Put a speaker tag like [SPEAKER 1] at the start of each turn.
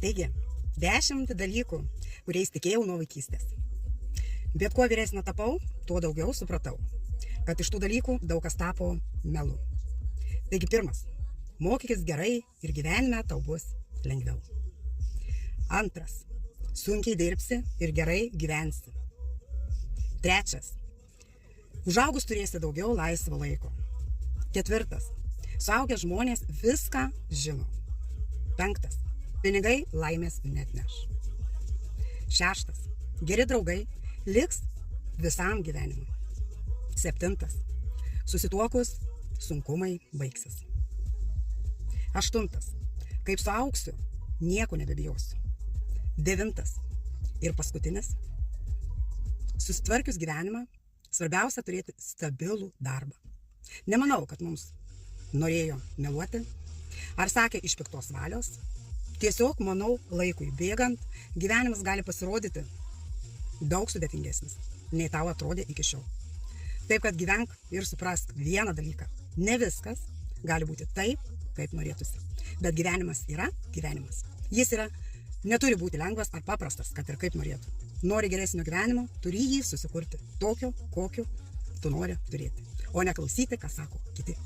[SPEAKER 1] Taigi, 10 dalykų, kuriais tikėjau nuo vaikystės. Bet kuo vyresnė tapau, tuo daugiau supratau, kad iš tų dalykų daug kas tapo melu. Taigi, pirmas, mokykis gerai ir gyvenime tau bus lengviau. Antras, sunkiai dirbsi ir gerai gyvensi. Trečias, užaugus turėsi daugiau laisvo laiko. Ketvirtas, suaugę žmonės viską žino. Penktas, pinigai laimės neatneš. Šeštas, geri draugai liks visam gyvenimui. Septintas, susituokus sunkumai baigsis. Aštuntas, kaip suaugsiu, nieko nebebijosiu. Devintas ir paskutinis, susitvarkius gyvenimą, svarbiausia turėti stabilų darbą. Nemanau, kad mums norėjo meluoti, ar sakė iš piktos valios. Tiesiog, manau, laikui bėgant, gyvenimas gali pasirodyti daug sudėtingesnis, nei tau atrodė iki šiol. Taip, kad gyvenk ir suprask vieną dalyką. Ne viskas gali būti taip, kaip norėtųsi. Bet gyvenimas yra gyvenimas. Jis neturi būti lengvas ar paprastas, kad ir kaip norėtų. Nori geresnio gyvenimo, turi jį susikurti tokio, kokio tu nori turėti. O neklausyti, ką sako kiti.